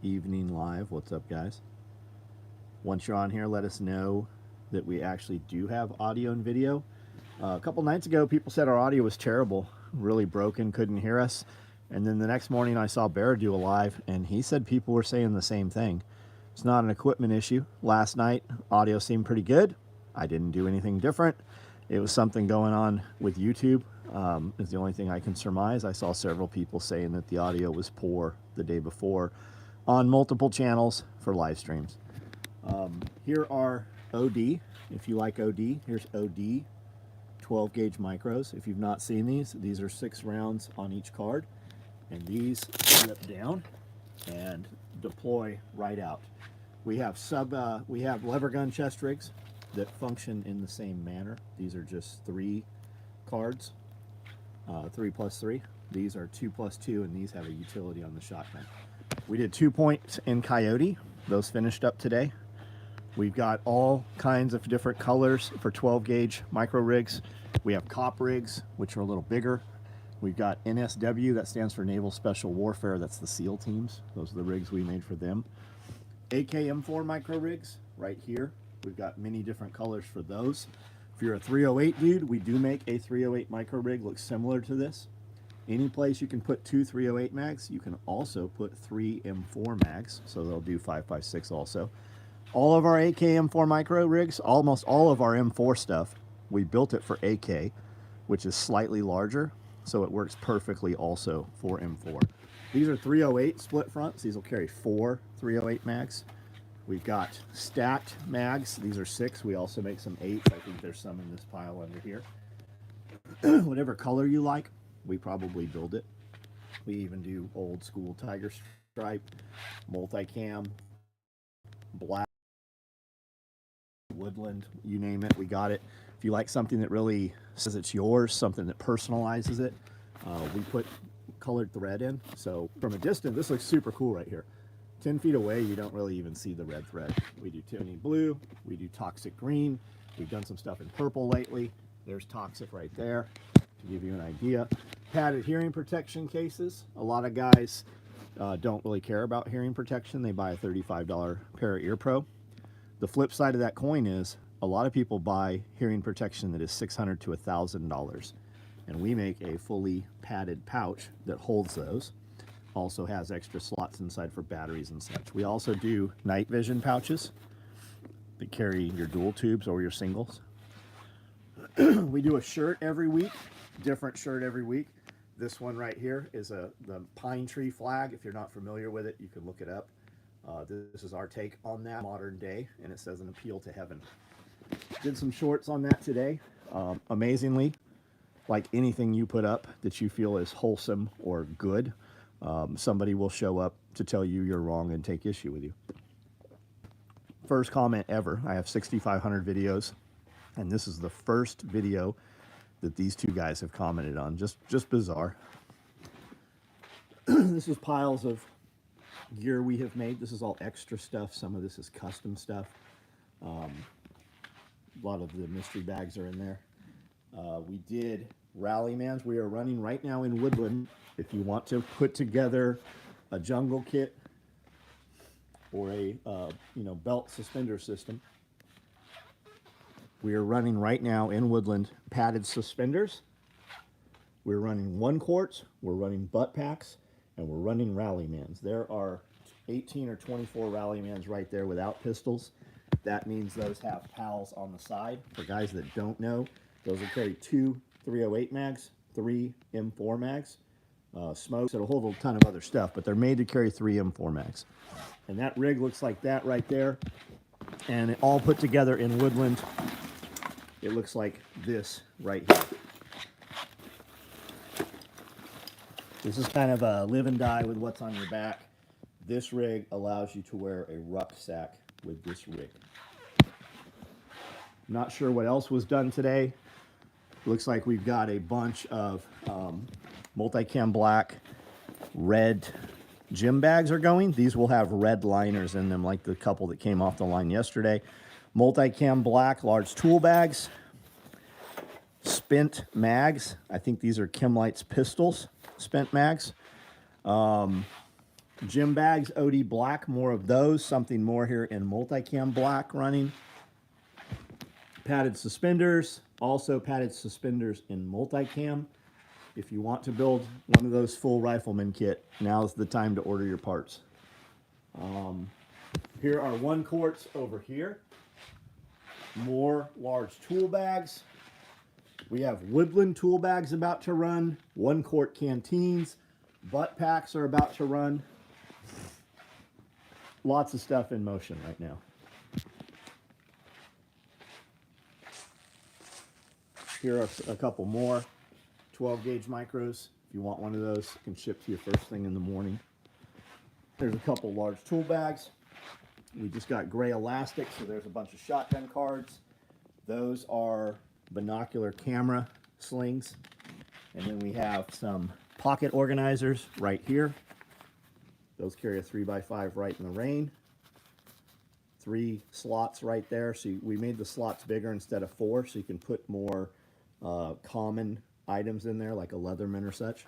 evening live. What's up, guys? Once you're on here, let us know that we actually do have audio and video. A couple nights ago, people said our audio was terrible, really broken, couldn't hear us. And then the next morning, I saw Bear do a live, and he said people were saying the same thing. It's not an equipment issue. Last night, audio seemed pretty good. I didn't do anything different. It was something going on with YouTube, is the only thing I can surmise. I saw several people saying that the audio was poor the day before on multiple channels for live streams. Here are OD. If you like OD, here's OD 12 gauge micros. If you've not seen these are 6 rounds on each card, and these slip down and deploy right out. We have lever gun chest rigs that function in the same manner. These are just 3 cards, 3+3. These are 2+2, and these have a utility on the shotgun. We did 2 points in Coyote. Those finished up today. We've got all kinds of different colors for 12 gauge micro rigs. We have COP rigs, which are a little bigger. We've got NSW, that stands for Naval Special Warfare. That's the SEAL teams. Those are the rigs we made for them. AKM4 micro rigs right here. We've got many different colors for those. If you're a 308 dude, we do make a 308 micro rig, looks similar to this. Any place you can put 2 308 mags, you can also put 3 M4 mags, so they'll do 5.56 also. All of our AKM4 micro rigs, almost all of our M4 stuff, we built it for AK, which is slightly larger, so it works perfectly also for M4. These are 308 split fronts. These will carry 4 308 mags. We've got stacked mags. These are 6. We also make some 8s. I think there's some in this pile under here. Whatever color you like, we probably build it. We even do old school tiger stripe, multicam, black, woodland, you name it, we got it. If you like something that really says it's yours, something that personalizes it, we put colored thread in. So from a distance, this looks super cool right here. 10 feet away, you don't really even see the red thread. We do Tiffany blue, we do toxic green, we've done some stuff in purple lately. There's toxic right there, to give you an idea. Padded hearing protection cases. A lot of guys don't really care about hearing protection. They buy a $35 pair of Ear Pro. The flip side of that coin is a lot of people buy hearing protection that is $600 to $1,000, and we make a fully padded pouch that holds those. Also has extra slots inside for batteries and such. We also do night vision pouches that carry your dual tubes or your singles. We do a shirt every week, different shirt every week. This one right here is the pine tree flag. If you're not familiar with it, you can look it up. This is our take on that modern day, and it says an appeal to heaven. Did some shorts on that today. Amazingly, like anything you put up that you feel is wholesome or good, somebody will show up to tell you you're wrong and take issue with you. First comment ever. I have 6,500 videos, and this is the first video that these two guys have commented on. Just bizarre. This is piles of gear we have made. This is all extra stuff. Some of this is custom stuff. A lot of the mystery bags are in there. We did Rallymans. We are running right now in Woodland. If you want to put together a jungle kit or a belt suspender system, we are running right now in Woodland padded suspenders. We're running 1 quarts, we're running butt packs, and we're running Rallymans. There are 18 or 24 Rallymans right there without pistols. That means those have pals on the side. For guys that don't know, those will carry 2 308 mags, 3 M4 mags, smokes. It'll hold a ton of other stuff, but they're made to carry 3 M4 mags. And that rig looks like that right there. And it all put together in Woodland, it looks like this right here. This is kind of a live and die with what's on your back. This rig allows you to wear a rucksack with this rig. Not sure what else was done today. Looks like we've got a bunch of multicam black, red gym bags are going. These will have red liners in them like the couple that came off the line yesterday. Multicam black large tool bags. Spent mags. I think these are Chemlight's pistols. Spent mags. Gym bags, OD black, more of those. Something more here in multicam black running. Padded suspenders, also padded suspenders in multicam. If you want to build one of those full rifleman kit, now's the time to order your parts. Here are 1 quarts over here. More large tool bags. We have woodland tool bags about to run. 1 quart canteens. Butt packs are about to run. Lots of stuff in motion right now. Here are a couple more 12 gauge micros. If you want one of those, it can ship to you first thing in the morning. There's a couple large tool bags. We just got gray elastic, so there's a bunch of shotgun cards. Those are binocular camera slings. And then we have some pocket organizers right here. Those carry a 3x5 right in the rain. 3 slots right there. So we made the slots bigger instead of 4, so you can put more common items in there, like a Leatherman or such.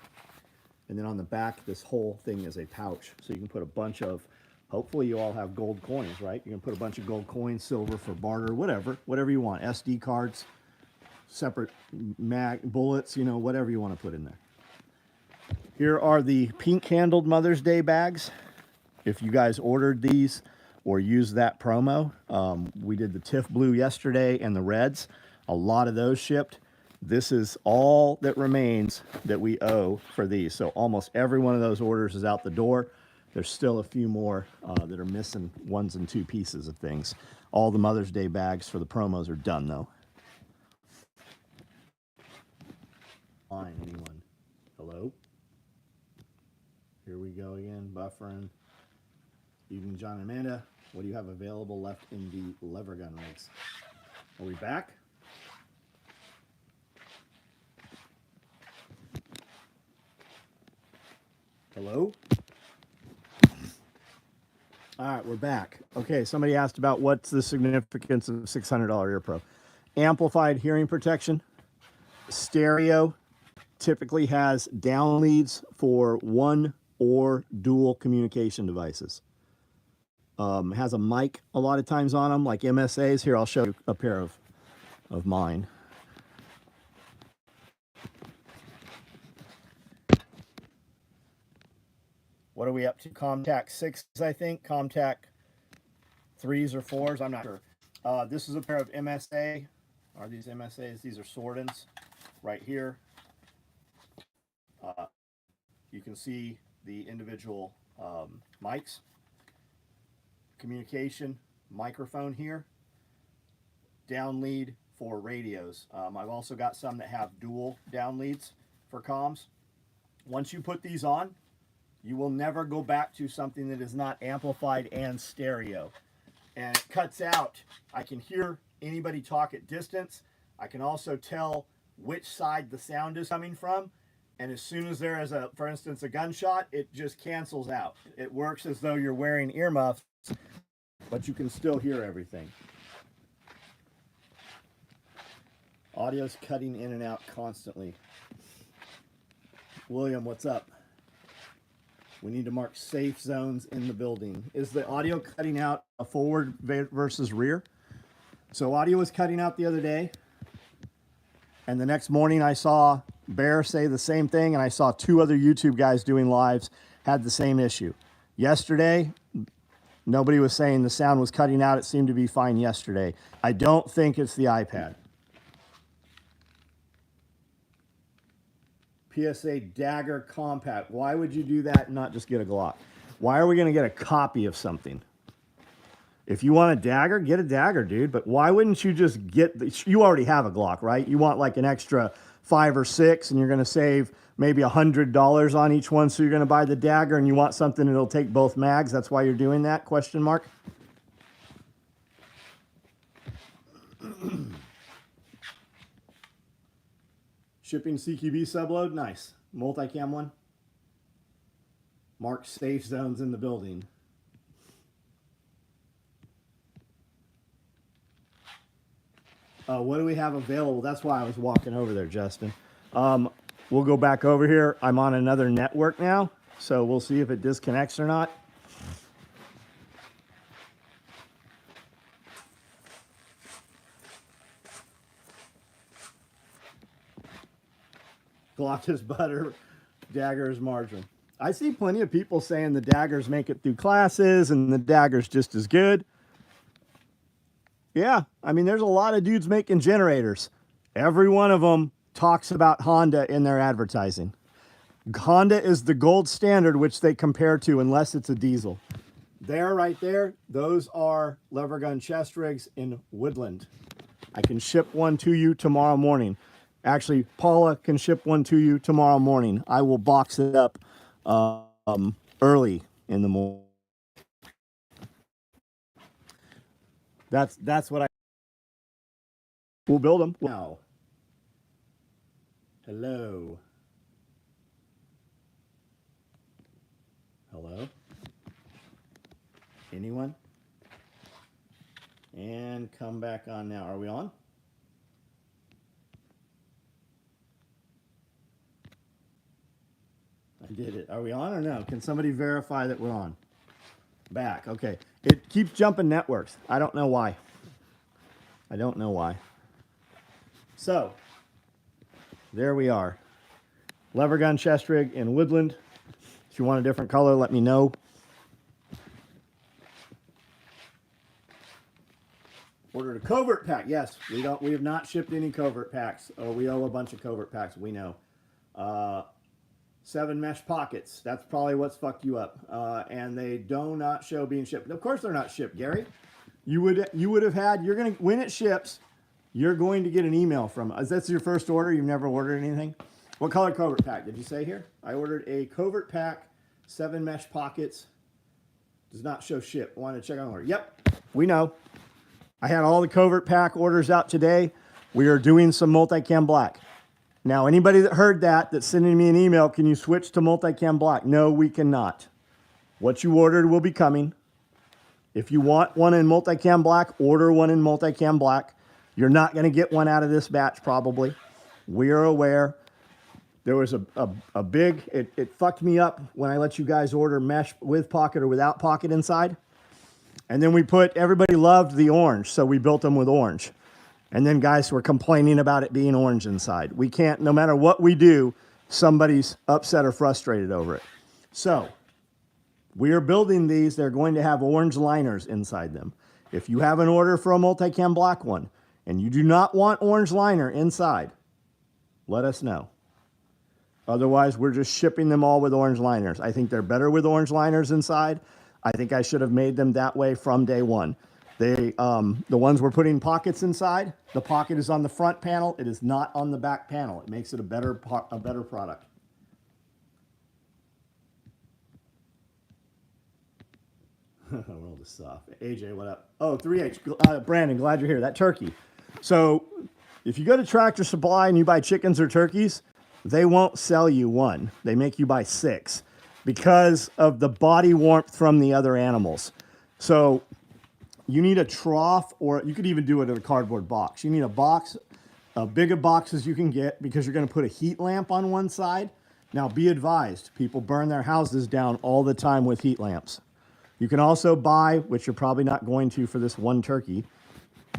And then on the back, this whole thing is a pouch, so you can put a bunch of, hopefully you all have gold coins, right? You can put a bunch of gold coins, silver for barter, whatever you want. SD cards, separate mag bullets, you know, whatever you want to put in there. Here are the pink handled Mother's Day bags. If you guys ordered these or used that promo, we did the Tiff Blue yesterday and the reds. A lot of those shipped. This is all that remains that we owe for these. So almost every one of those orders is out the door. There's still a few more that are missing 1s and 2 pieces of things. All the Mother's Day bags for the promos are done though. Fine, anyone? Hello? Here we go again, buffering. Evening, John and Amanda. What do you have available left in the lever gun rigs? Are we back? Hello? All right, we're back. Okay, somebody asked about what's the significance of $600 Ear Pro. Amplified hearing protection. Stereo typically has down leads for 1 or dual communication devices. Has a mic a lot of times on them, like MSAs. Here, I'll show you a pair of mine. What are we up to? Comtac 6s, I think. Comtac 3s or 4s, I'm not sure. This is a pair of MSA. Are these MSAs? These are Sordens right here. You can see the individual mics. Communication microphone here. Down lead for radios. I've also got some that have dual down leads for comms. Once you put these on, you will never go back to something that is not amplified and stereo. And it cuts out. I can hear anybody talk at distance. I can also tell which side the sound is coming from. And as soon as there is a, for instance, a gunshot, it just cancels out. It works as though you're wearing earmuffs, but you can still hear everything. Audio's cutting in and out constantly. William, what's up? We need to mark safe zones in the building. Is the audio cutting out a forward versus rear? So audio was cutting out the other day. And the next morning I saw Bear say the same thing, and I saw 2 other YouTube guys doing lives had the same issue. Yesterday, nobody was saying the sound was cutting out. It seemed to be fine yesterday. I don't think it's the iPad. PSA Dagger Compact. Why would you do that and not just get a Glock? Why are we going to get a copy of something? If you want a dagger, get a dagger, dude. But why wouldn't you just get... You already have a Glock, right? You want like an extra 5 or 6, and you're going to save maybe $100 on each one, so you're going to buy the dagger, and you want something that'll take both mags. That's why you're doing that? Question mark. Shipping CQB subload, nice. Multicam one. Mark safe zones in the building. What do we have available? That's why I was walking over there, Justin. We'll go back over here. I'm on another network now. So we'll see if it disconnects or not. Glock is butter, Dagger is margarine. I see plenty of people saying the Daggers make it through classes and the Dagger's just as good. Yeah, I mean, there's a lot of dudes making generators. Every one of them talks about Honda in their advertising. Honda is the gold standard which they compare to unless it's a diesel. There, right there, those are lever gun chest rigs in Woodland. I can ship one to you tomorrow morning. Actually, Paula can ship one to you tomorrow morning. I will box it up early in the morning. That's what I. We'll build them now. Hello. Hello. Anyone? And come back on now. Are we on? I did it. Are we on or no? Can somebody verify that we're on? Back. Okay. It keeps jumping networks. I don't know why. I don't know why. So, there we are. Lever gun chest rig in Woodland. If you want a different color, let me know. Ordered a covert pack. Yes, we have not shipped any covert packs. Oh, we owe a bunch of covert packs. We know. 7 mesh pockets. That's probably what's fucked you up. And they do not show being shipped. Of course they're not shipped, Gary. You would have had. You're gonna when it ships. You're going to get an email from us. That's your first order. You've never ordered anything. What color covert pack did you say here? I ordered a covert pack, 7 mesh pockets. Does not show ship. Want to check on order? Yep, we know. I had all the covert pack orders out today. We are doing some multicam black. Now, anybody that heard that, that's sending me an email, can you switch to multicam black? No, we cannot. What you ordered will be coming. If you want one in multicam black, order one in multicam black. You're not going to get one out of this batch, probably. We are aware. There was a big, it fucked me up when I let you guys order mesh with pocket or without pocket inside. And then everybody loved the orange, so we built them with orange. And then guys were complaining about it being orange inside. We can't, no matter what we do, somebody's upset or frustrated over it. So, we are building these. They're going to have orange liners inside them. If you have an order for a multicam black one, and you do not want orange liner inside, let us know. Otherwise, we're just shipping them all with orange liners. I think they're better with orange liners inside. I think I should have made them that way from day one. The ones we're putting pockets inside, the pocket is on the front panel. It is not on the back panel. It makes it a better product. Roll this off. AJ, what up? Oh, 3H. Brandon, glad you're here. That turkey. So if you go to Tractor Supply and you buy chickens or turkeys, they won't sell you one. They make you buy 6 because of the body warmth from the other animals. So you need a trough, or you could even do it in a cardboard box. You need a box, as big a box as you can get, because you're going to put a heat lamp on one side. Now be advised, people burn their houses down all the time with heat lamps. You can also buy, which you're probably not going to for this one turkey,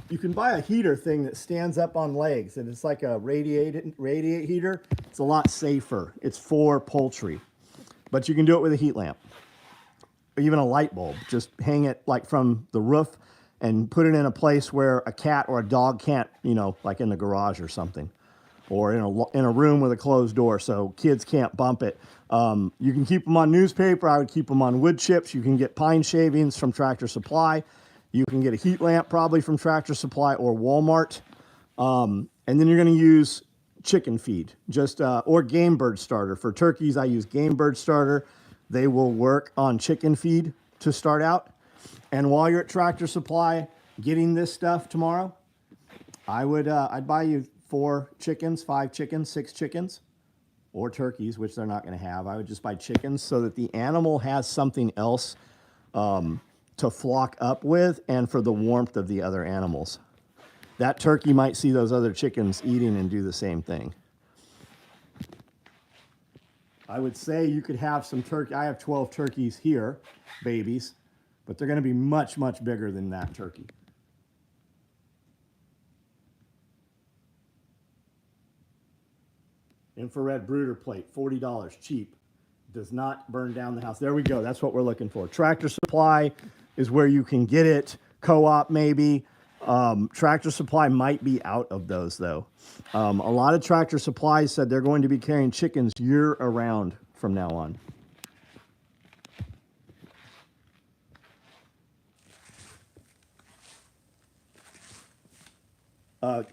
you can buy a heater thing that stands up on legs, and it's like a radiate heater. It's a lot safer. It's for poultry, but you can do it with a heat lamp, or even a light bulb. Just hang it like from the roof and put it in a place where a cat or a dog can't, like in the garage or something, or in a room with a closed door so kids can't bump it. You can keep them on newspaper. I would keep them on wood chips. You can get pine shavings from Tractor Supply. You can get a heat lamp probably from Tractor Supply or Walmart. And then you're going to use chicken feed, or game bird starter. For turkeys, I use game bird starter. They will work on chicken feed to start out. And while you're at Tractor Supply getting this stuff tomorrow, I'd buy you 4 chickens, 5 chickens, 6 chickens, or turkeys, which they're not going to have. I would just buy chickens so that the animal has something else to flock up with, and for the warmth of the other animals. That turkey might see those other chickens eating and do the same thing. I would say you could have some turkey. I have 12 turkeys here, babies, but they're going to be much, much bigger than that turkey. Infrared brooder plate, $40, cheap. Does not burn down the house. There we go. That's what we're looking for. Tractor Supply is where you can get it. Co-op maybe. Tractor Supply might be out of those though. A lot of Tractor Supply said they're going to be carrying chickens year around from now on.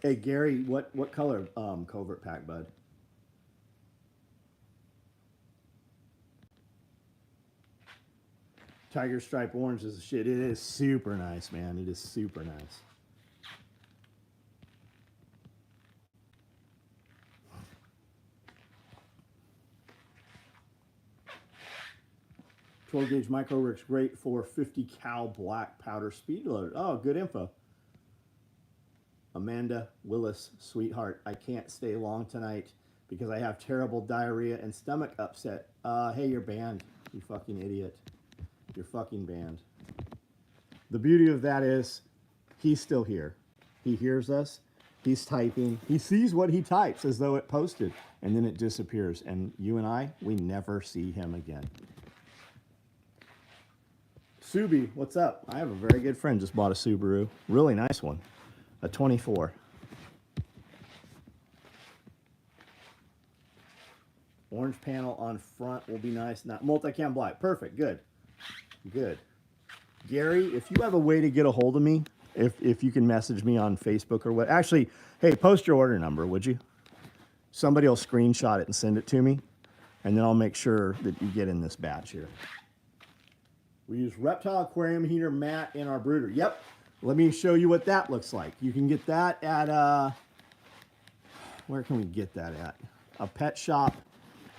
Hey Gary, what color covert pack, bud? Tiger Stripe Orange is shit. It is super nice, man. It is super nice. Gauge micro works great for 50 cal black powder speed loader. Oh, good info. Amanda Willis, sweetheart, I can't stay long tonight because I have terrible diarrhea and stomach upset. Hey, you're banned, you fucking idiot. You're fucking banned. The beauty of that is he's still here. He hears us. He's typing. He sees what he types as though it posted, and then it disappears. And you and I, we never see him again. Subi, what's up? I have a very good friend just bought a Subaru. Really nice one. A 24. Orange panel on front will be nice. Not multicam black. Perfect. Good. Good. Gary, if you have a way to get a hold of me, if you can message me on Facebook or what. Actually, hey, post your order number, would you? Somebody will screenshot it and send it to me, and then I'll make sure that you get in this batch here. We use reptile aquarium heater mat in our brooder. Yep. Let me show you what that looks like. You can get that at, where can we get that at? A pet shop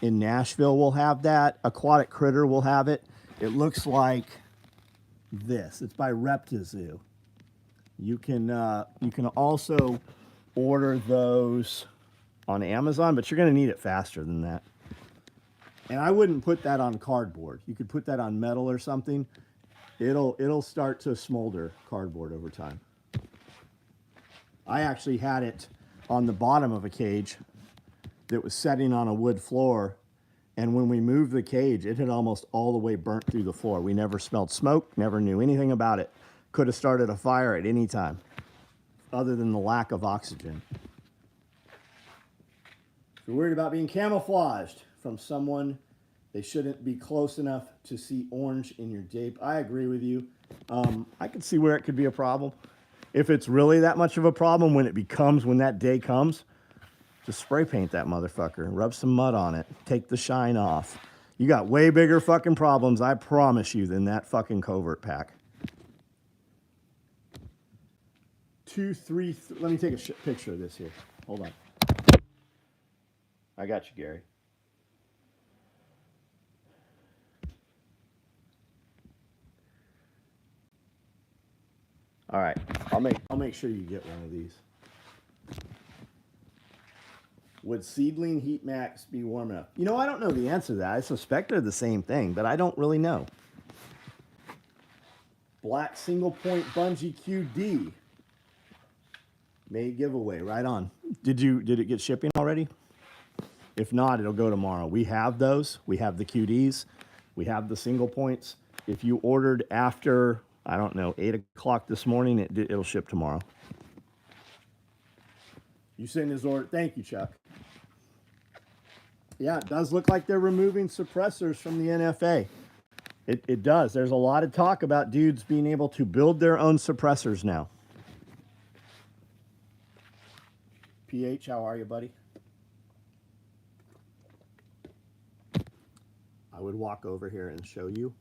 in Nashville will have that. Aquatic Critter will have it. It looks like this. It's by ReptiZoo. You can also order those on Amazon, but you're going to need it faster than that. And I wouldn't put that on cardboard. You could put that on metal or something. It'll start to smolder cardboard over time. I actually had it on the bottom of a cage that was setting on a wood floor, and when we moved the cage, it had almost all the way burnt through the floor. We never smelled smoke, never knew anything about it. Could have started a fire at any time, other than the lack of oxygen. If you're worried about being camouflaged from someone, they shouldn't be close enough to see orange in your jape. I agree with you. I can see where it could be a problem. If it's really that much of a problem, when that day comes, just spray paint that motherfucker. Rub some mud on it. Take the shine off. You got way bigger fucking problems, I promise you, than that fucking covert pack. 2, 3, let me take a picture of this here. Hold on. I got you, Gary. All right, I'll make sure you get one of these. Would seedling heat max be warm enough? You know, I don't know the answer to that. I suspect they're the same thing, but I don't really know. Black single point bungee QD. May giveaway, right on. Did it get shipping already? If not, it'll go tomorrow. We have those. We have the QDs. We have the single points. If you ordered after, I don't know, 8 o'clock this morning, it'll ship tomorrow. You send his order. Thank you, Chuck. Yeah, it does look like they're removing suppressors from the NFA. It does. There's a lot of talk about dudes being able to build their own suppressors now. PH, how are you, buddy? I would walk over here and show you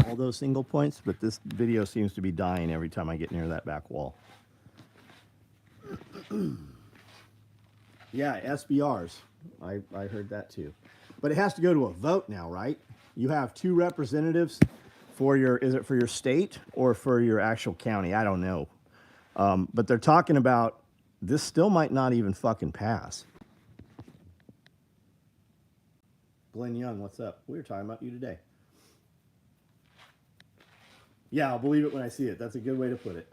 all those single points, but this video seems to be dying every time I get near that back wall. Yeah, SBRs. I heard that too. But it has to go to a vote now, right? You have 2 representatives for your, is it for your state or for your actual county? I don't know. But they're talking about this still might not even fucking pass. Glenn Young, what's up? We were talking about you today. Yeah, I'll believe it when I see it. That's a good way to put it.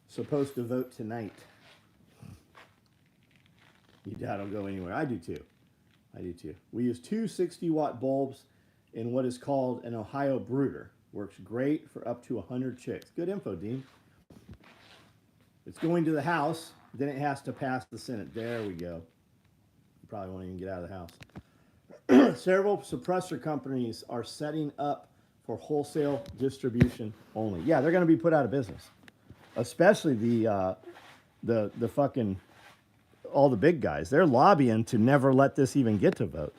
Supposed to vote tonight. You doubt I'll go anywhere. I do too. We use two 60-watt bulbs in what is called an Ohio brooder. Works great for up to 100 chicks. Good info, Dean. It's going to the House. Then it has to pass the Senate. There we go. You probably won't even get out of the House. Several suppressor companies are setting up for wholesale distribution only. Yeah, they're going to be put out of business. Especially the fucking, all the big guys. They're lobbying to never let this even get to vote.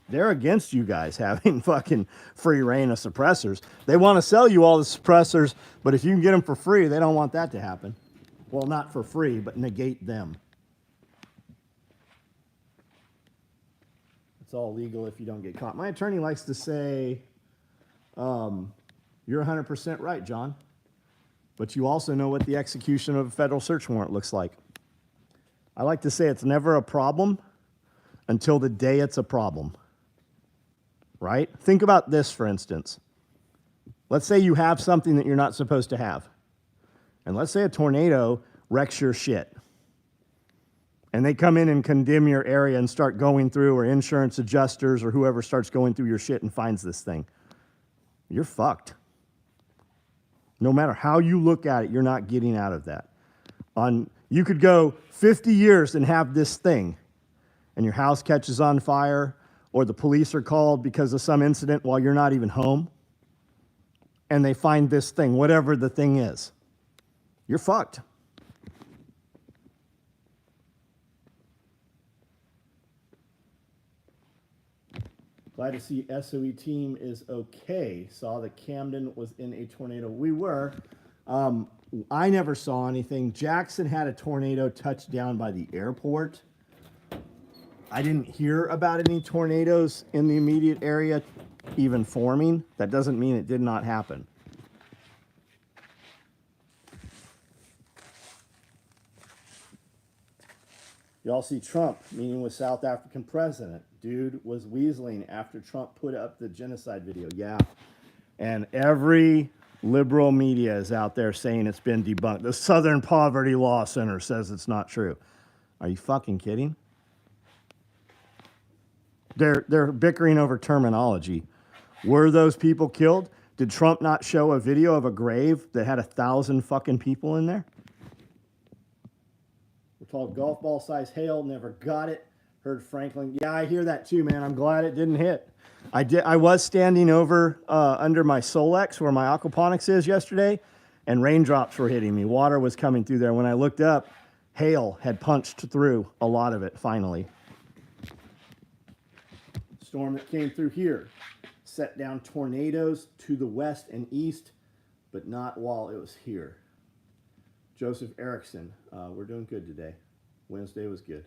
They're against you guys having fucking free reign of suppressors. They want to sell you all the suppressors, but if you can get them for free, they don't want that to happen. Well, not for free, but negate them. It's all legal if you don't get caught. My attorney likes to say, you're 100% right, John. But you also know what the execution of a federal search warrant looks like. I like to say it's never a problem until the day it's a problem. Right? Think about this, for instance. Let's say you have something that you're not supposed to have. And let's say a tornado wrecks your shit. And they come in and condemn your area and start going through, or insurance adjusters or whoever starts going through your shit and finds this thing. You're fucked. No matter how you look at it, you're not getting out of that. You could go 50 years and have this thing, and your house catches on fire, or the police are called because of some incident while you're not even home, and they find this thing, whatever the thing is. You're fucked. Glad to see SOE team is okay. Saw that Camden was in a tornado. We were. I never saw anything. Jackson had a tornado touch down by the airport. I didn't hear about any tornadoes in the immediate area even forming. That doesn't mean it did not happen. You all see Trump meeting with South African president. Dude was weaseling after Trump put up the genocide video. Yeah. And every liberal media is out there saying it's been debunked. The Southern Poverty Law Center says it's not true. Are you fucking kidding? They're bickering over terminology. Were those people killed? Did Trump not show a video of a grave that had 1,000 fucking people in there? We're told golf ball size hail, never got it. Heard Franklin. Yeah, I hear that too, man. I'm glad it didn't hit. I was standing over under my Solex where my aquaponics is yesterday, and raindrops were hitting me. Water was coming through there. When I looked up, hail had punched through a lot of it finally. Storm that came through here set down tornadoes to the west and east, but not while it was here. Joseph Erickson, we're doing good today. Wednesday was good.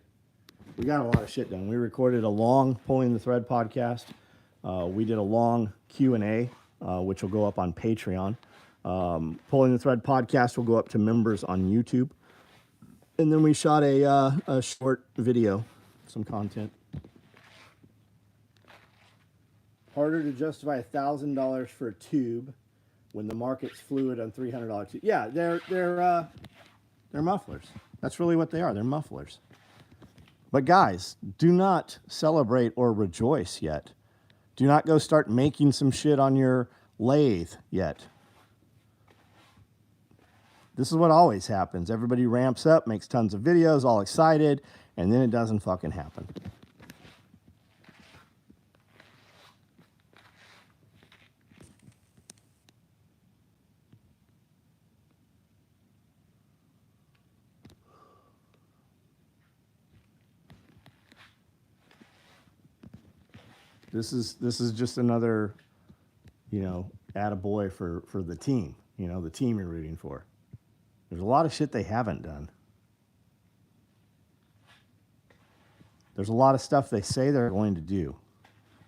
We got a lot of shit done. We recorded a long Pulling the Thread podcast. We did a long Q&A, which will go up on Patreon. Pulling the Thread podcast will go up to members on YouTube. And then we shot a short video, some content. Harder to justify $1,000 for a tube when the market's fluid on $300 tube. Yeah, they're mufflers. That's really what they are. They're mufflers. But guys, do not celebrate or rejoice yet. Do not go start making some shit on your lathe yet. This is what always happens. Everybody ramps up, makes tons of videos, all excited, and then it doesn't fucking happen. This is just another, attaboy for the team, the team you're rooting for. There's a lot of shit they haven't done. There's a lot of stuff they say they're going to do.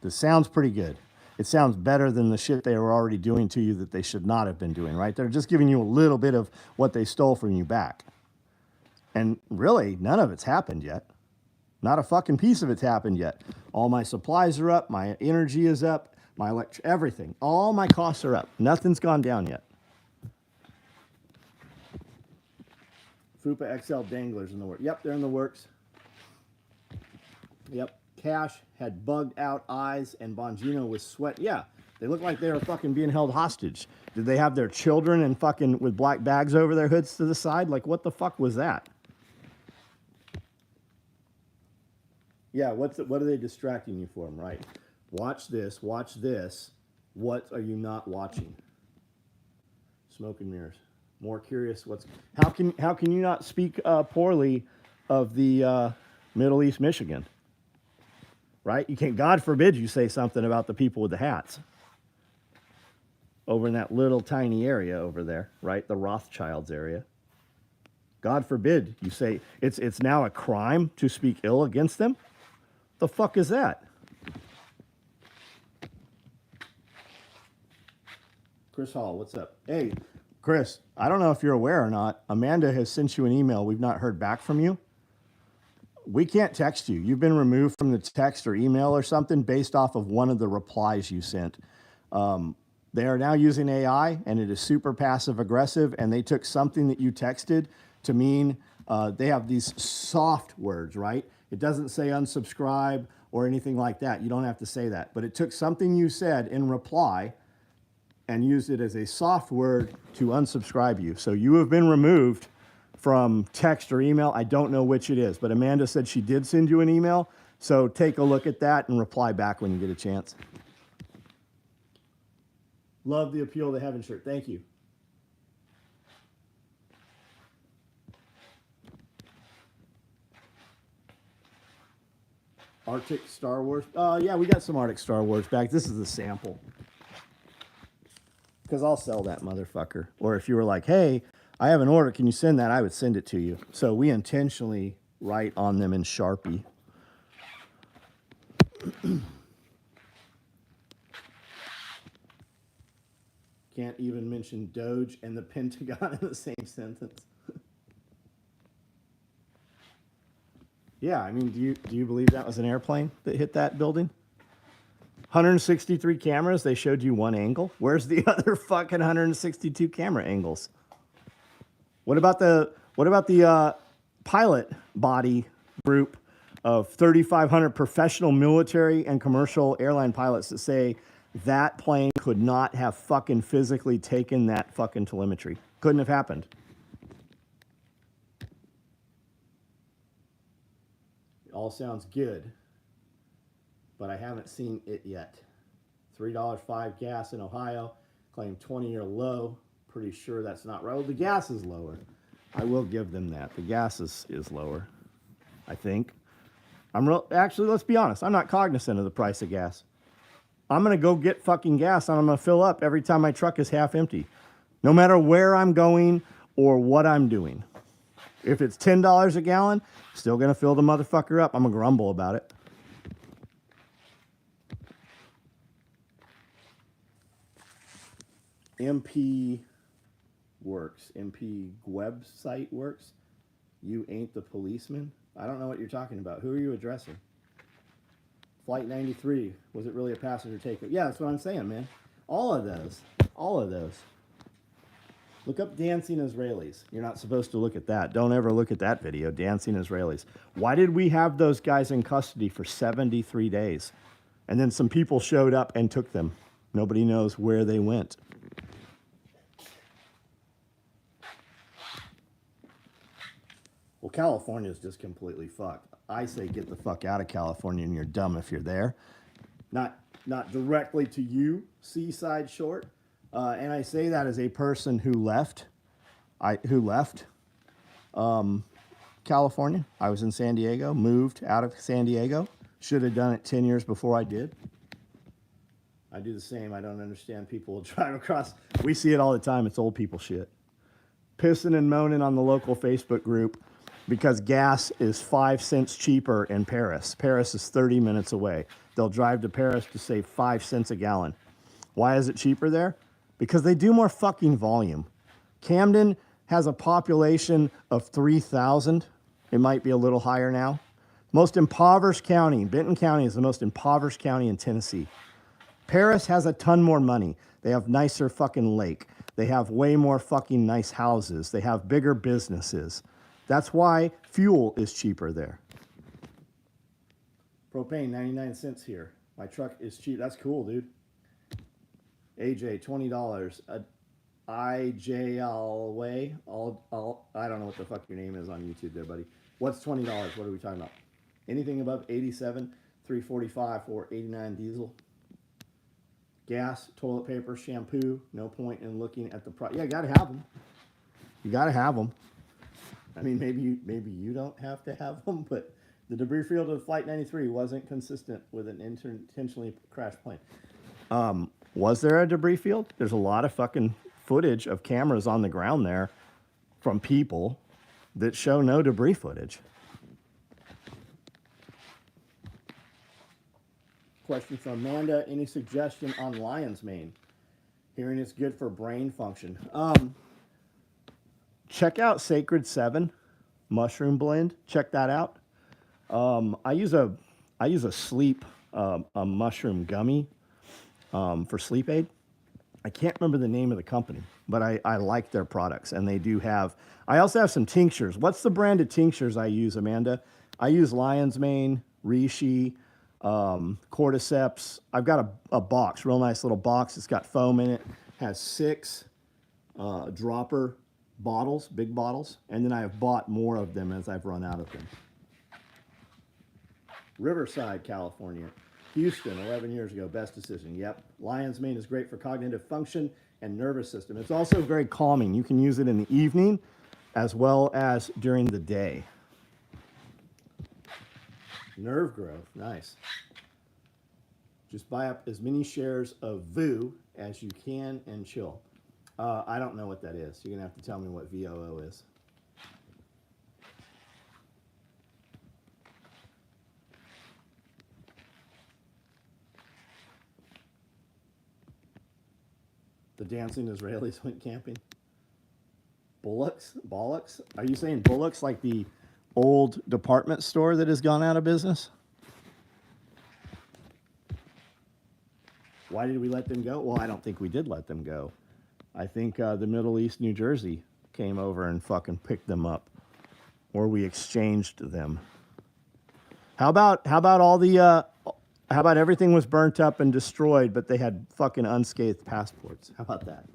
This sounds pretty good. It sounds better than the shit they were already doing to you that they should not have been doing, right? They're just giving you a little bit of what they stole from you back. And really, none of it's happened yet. Not a fucking piece of it's happened yet. All my supplies are up. My energy is up. My everything. All my costs are up. Nothing's gone down yet. Fupa XL danglers in the works. Yep, they're in the works. Yep. Cash had bugged out eyes and Bongino was sweat. Yeah, they look like they were fucking being held hostage. Did they have their children and fucking with black bags over their hoods to the side? Like, what the fuck was that? Yeah, what are they distracting you from, right? Watch this, watch this. What are you not watching? Smoke and mirrors. More curious how can you not speak poorly of the Middle East, Michigan? Right? You can't, God forbid you say something about the people with the hats. Over in that little tiny area over there, right? The Rothschilds area. God forbid you say it's now a crime to speak ill against them. The fuck is that? Chris Hall, what's up? Hey, Chris, I don't know if you're aware or not. Amanda has sent you an email. We've not heard back from you. We can't text you. You've been removed from the text or email or something based off of one of the replies you sent. They are now using AI, and it is super passive aggressive, and they took something that you texted to mean they have these soft words, right? It doesn't say unsubscribe or anything like that. You don't have to say that. But it took something you said in reply and used it as a soft word to unsubscribe you. So you have been removed from text or email. I don't know which it is, but Amanda said she did send you an email. So take a look at that and reply back when you get a chance. Love the appeal to heaven shirt. Thank you. Arctic Star Wars. Yeah, we got some Arctic Star Wars back. This is the sample. Because I'll sell that motherfucker. Or if you were like, hey, I have an order, can you send that? I would send it to you. So we intentionally write on them in Sharpie. Can't even mention Doge and the Pentagon in the same sentence. Yeah, I mean, do you believe that was an airplane that hit that building? 163 cameras, they showed you one angle. Where's the other fucking 162 camera angles? What about the pilot body group of 3,500 professional military and commercial airline pilots that say that plane could not have fucking physically taken that fucking telemetry? Couldn't have happened. It all sounds good, but I haven't seen it yet. $3.05 gas in Ohio, claim 20-year low. Pretty sure that's not right. Well, the gas is lower. I will give them that. The gas is lower, I think. Actually, let's be honest. I'm not cognizant of the price of gas. I'm going to go get fucking gas and I'm going to fill up every time my truck is half empty, no matter where I'm going or what I'm doing. If it's $10 a gallon, still going to fill the motherfucker up. I'm going to grumble about it. MP works. MP website works. You ain't the policeman. I don't know what you're talking about. Who are you addressing? Flight 93. Was it really a passenger takeover? Yeah, that's what I'm saying, man. All of those. All of those. Look up Dancing Israelis. You're not supposed to look at that. Don't ever look at that video, Dancing Israelis. Why did we have those guys in custody for 73 days? And then some people showed up and took them. Nobody knows where they went. Well, California is just completely fucked. I say get the fuck out of California, and you're dumb if you're there. Not directly to you, Seaside Short. And I say that as a person who left. California. I was in San Diego, moved out of San Diego. Should have done it 10 years before I did. I do the same. I don't understand people will drive across. We see it all the time. It's old people shit. Pissing and moaning on the local Facebook group because gas is 5 cents cheaper in Paris. Paris is 30 minutes away. They'll drive to Paris to save 5 cents a gallon. Why is it cheaper there? Because they do more fucking volume. Camden has a population of 3,000. It might be a little higher now. Most impoverished county. Benton County is the most impoverished county in Tennessee. Paris has a ton more money. They have nicer fucking lake. They have way more fucking nice houses. They have bigger businesses. That's why fuel is cheaper there. Propane, 99 cents here. My truck is cheap. That's cool, dude. AJ, $20. IJL way. I don't know what the fuck your name is on YouTube there, buddy. What's $20? What are we talking about? Anything above 87, 345 for 89 diesel. Gas, toilet paper, shampoo. No point in looking at the price. Yeah, you gotta have them. You gotta have them. I mean, maybe you don't have to have them, but the debris field of Flight 93 wasn't consistent with an intentionally crashed plane. Was there a debris field? There's a lot of fucking footage of cameras on the ground there from people that show no debris footage. Question from Amanda. Any suggestion on lion's mane? Hearing it's good for brain function. Check out Sacred 7 mushroom blend. Check that out. I use a sleep a mushroom gummy for sleep aid. I can't remember the name of the company, but I like their products, and they do have. I also have some tinctures. What's the brand of tinctures I use, Amanda? I use lion's mane, reishi, cordyceps. I've got a box, real nice little box. It's got foam in it. Has 6 dropper bottles, big bottles, and then I have bought more of them as I've run out of them. Riverside, California. Houston, 11 years ago, best decision. Yep. Lion's mane is great for cognitive function and nervous system. It's also very calming. You can use it in the evening as well as during the day. Nerve growth, nice. Just buy up as many shares of VOO as you can and chill. I don't know what that is. You're going to have to tell me what VOO is. The dancing Israelis went camping. Bullocks? Bollocks? Are you saying Bullocks like the old department store that has gone out of business? Why did we let them go? Well, I don't think we did let them go. I think the Middle East, New Jersey came over and fucking picked them up. Or we exchanged them. How about all the how about everything was burnt up and destroyed, but they had fucking unscathed passports? How about that?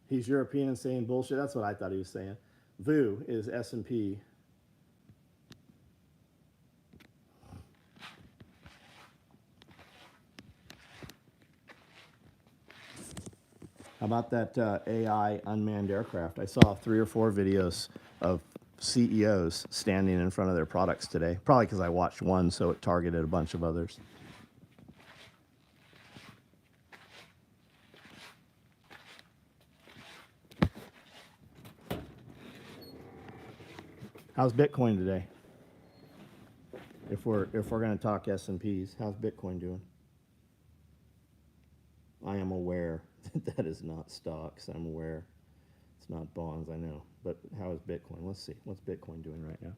He's European and saying bullshit. That's what I thought he was saying. VOO is S&P. How about that AI unmanned aircraft? I saw 3 or 4 videos of CEOs standing in front of their products today. Probably because I watched one, so it targeted a bunch of others. How's Bitcoin today? If we're going to talk S&Ps, how's Bitcoin doing? I am aware that that is not stocks. I'm aware it's not bonds. I know, but how is Bitcoin? Let's see. What's Bitcoin doing right now?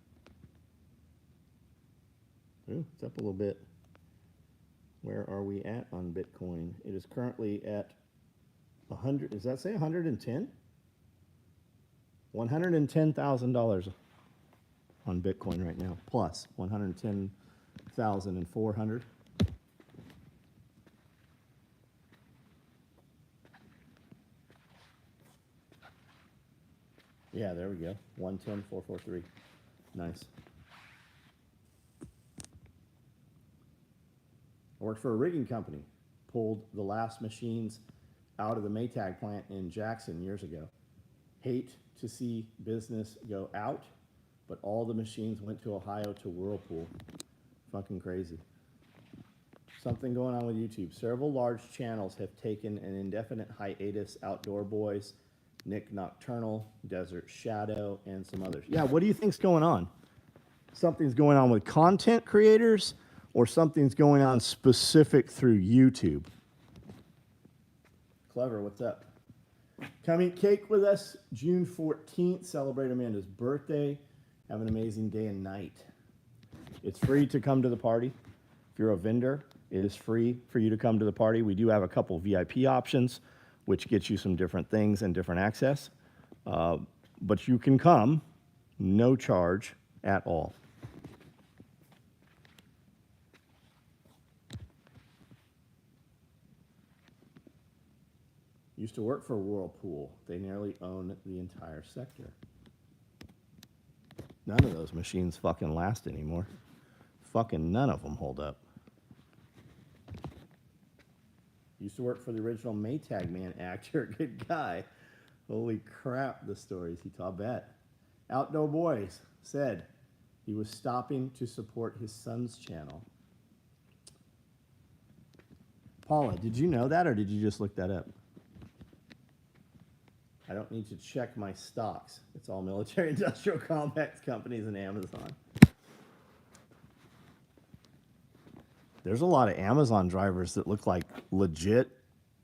Ooh, it's up a little bit. Where are we at on Bitcoin? It is currently at 100. Does that say 110? $110,000 on Bitcoin right now, plus 110,400. Yeah, there we go. 110,443. Nice. I worked for a rigging company. Pulled the last machines out of the Maytag plant in Jackson years ago. Hate to see business go out, but all the machines went to Ohio to Whirlpool. Fucking crazy. Something going on with YouTube. Several large channels have taken an indefinite hiatus. Outdoor Boys, Nick Nocturnal, Desert Shadow, and some others. Yeah, what do you think's going on? Something's going on with content creators, or something's going on specific through YouTube? Clever, what's up? Come eat cake with us June 14th. Celebrate Amanda's birthday. Have an amazing day and night. It's free to come to the party. If you're a vendor, it is free for you to come to the party. We do have a couple VIP options, which gets you some different things and different access. But you can come, no charge at all. Used to work for Whirlpool. They nearly own the entire sector. None of those machines fucking last anymore. Fucking none of them hold up. Used to work for the original Maytag Man actor. Good guy. Holy crap, the stories he told. I bet. Outdoor Boys said he was stopping to support his son's channel. Paula, did you know that or did you just look that up? I don't need to check my stocks. It's all military industrial complex companies and Amazon. There's a lot of Amazon drivers that look like legit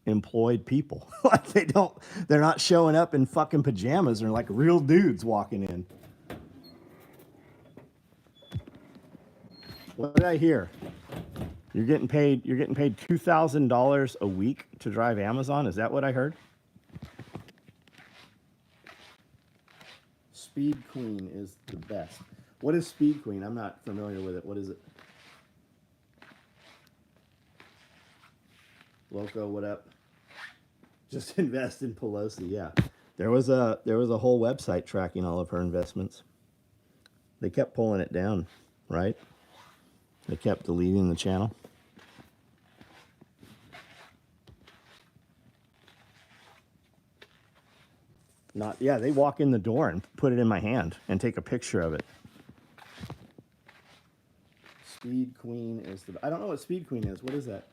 employed people. Like they're not showing up in fucking pajamas. They're like real dudes walking in. What did I hear? You're getting paid $2,000 a week to drive Amazon? Is that what I heard? Speed Queen is the best. What is Speed Queen? I'm not familiar with it. What is it? Loco, what up? Just invest in Pelosi, yeah. There was a whole website tracking all of her investments. They kept pulling it down, right? They kept deleting the channel. They walk in the door and put it in my hand and take a picture of it. Speed Queen is I don't know what Speed Queen is. What is that?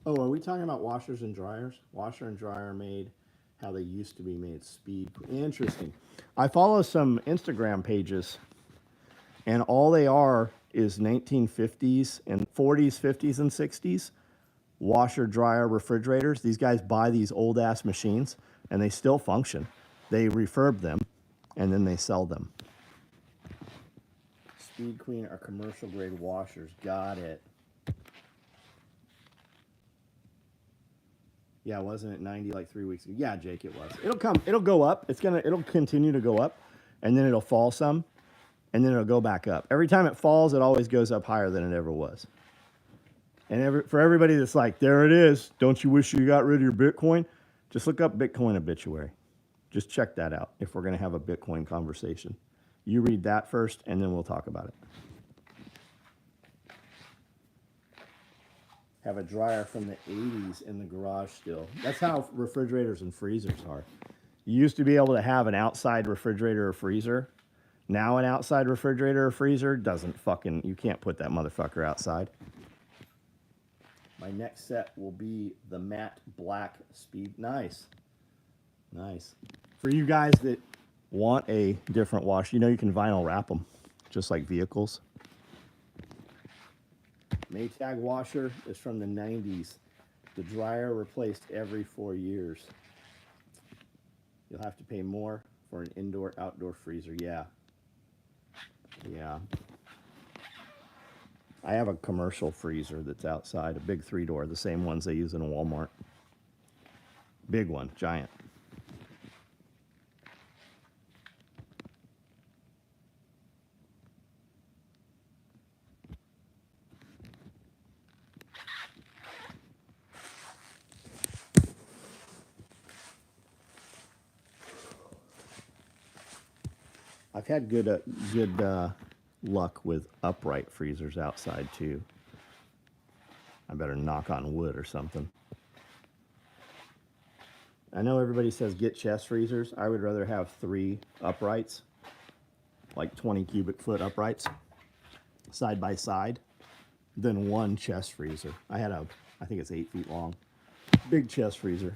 Oh, are we talking about washers and dryers? Washer and dryer made how they used to be made. Speed. Interesting. I follow some Instagram pages, and all they are is 1950s and 40s, 50s, and 60s washer, dryer, refrigerators. These guys buy these old ass machines, and they still function. They refurb them, and then they sell them. Speed Queen are commercial grade washers. Got it. Yeah, wasn't it 90 like 3 weeks ago? Yeah, Jake, it was. It'll go up. It'll continue to go up, and then it'll fall some, and then it'll go back up. Every time it falls, it always goes up higher than it ever was. And for everybody that's like, there it is, don't you wish you got rid of your Bitcoin? Just look up Bitcoin obituary. Just check that out if we're going to have a Bitcoin conversation. You read that first, and then we'll talk about it. Have a dryer from the 80s in the garage still. That's how refrigerators and freezers are. You used to be able to have an outside refrigerator or freezer. Now an outside refrigerator or freezer you can't put that motherfucker outside. My next set will be the matte black Speed. Nice. Nice. For you guys that want a different wash, you can vinyl wrap them, just like vehicles. Maytag washer is from the 90s. The dryer replaced every 4 years. You'll have to pay more for an indoor-outdoor freezer. Yeah. Yeah. I have a commercial freezer that's outside, a big 3-door, the same ones they use in a Walmart. Big one, giant. I've had good luck with upright freezers outside too. I better knock on wood or something. I know everybody says get chest freezers. I would rather have 3 uprights, like 20 cubic foot uprights, side by side, than 1 chest freezer. I think it's 8 feet long, big chest freezer,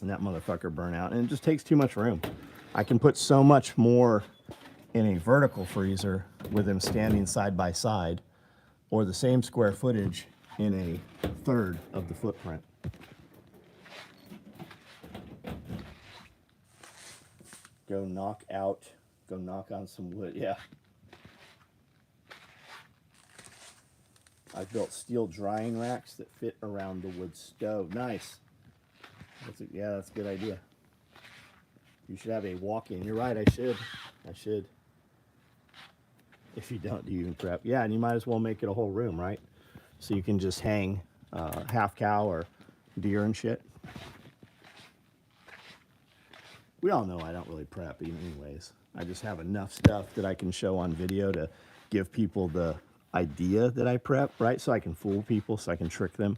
and that motherfucker burn out, and it just takes too much room. I can put so much more in a vertical freezer with them standing side by side, or the same square footage in a third of the footprint. Go knock on some wood. Yeah. I've built steel drying racks that fit around the wood stove. Nice. Yeah, that's a good idea. You should have a walk-in. You're right, I should. If you don't, do you even prep? Yeah, and you might as well make it a whole room, right? So you can just hang half cow or deer and shit. We all know I don't really prep anyways. I just have enough stuff that I can show on video to give people the idea that I prep, right? So I can fool people, so I can trick them.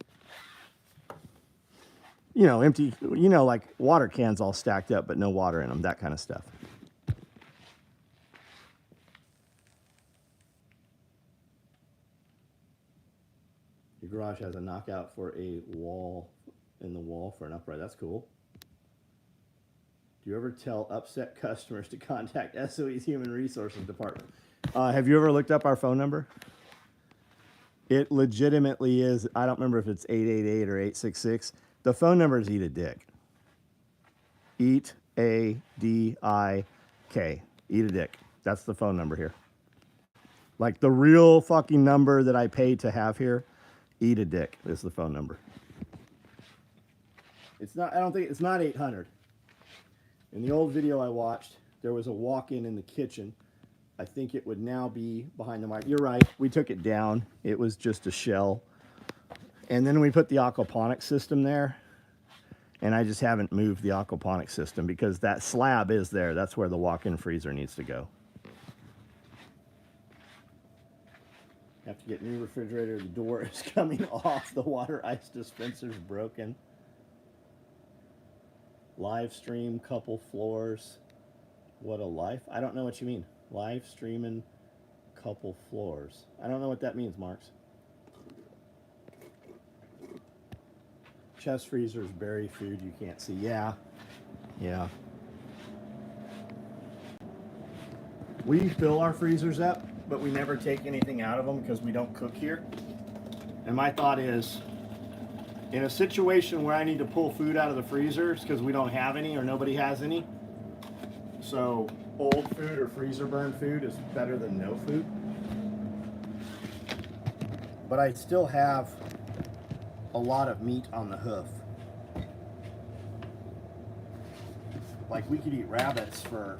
You know, empty, like water cans all stacked up, but no water in them, that kind of stuff. Your garage has a knockout for a wall in the wall for an upright. That's cool. Do you ever tell upset customers to contact SOE's Human Resources Department? Have you ever looked up our phone number? It legitimately is, I don't remember if it's 888 or 866. The phone number is Eat a Dick. Eat A-D-I-K. Eat a Dick. That's the phone number here. Like the real fucking number that I paid to have here, Eat a Dick is the phone number. It's not, I don't think, it's not 800. In the old video I watched, there was a walk-in in the kitchen. I think it would now be behind the mic. You're right, we took it down. It was just a shell. And then we put the aquaponics system there. And I just haven't moved the aquaponics system because that slab is there. That's where the walk-in freezer needs to go. Have to get new refrigerator. The door is coming off. The water ice dispenser's broken. Live stream, couple floors. What a life. I don't know what you mean. Live streaming, couple floors. I don't know what that means, Marks. Chest freezers bury food you can't see. Yeah. Yeah. We fill our freezers up, but we never take anything out of them because we don't cook here. And my thought is, in a situation where I need to pull food out of the freezers because we don't have any or nobody has any, so old food or freezer burn food is better than no food. But I still have a lot of meat on the hoof. Like we could eat rabbits for,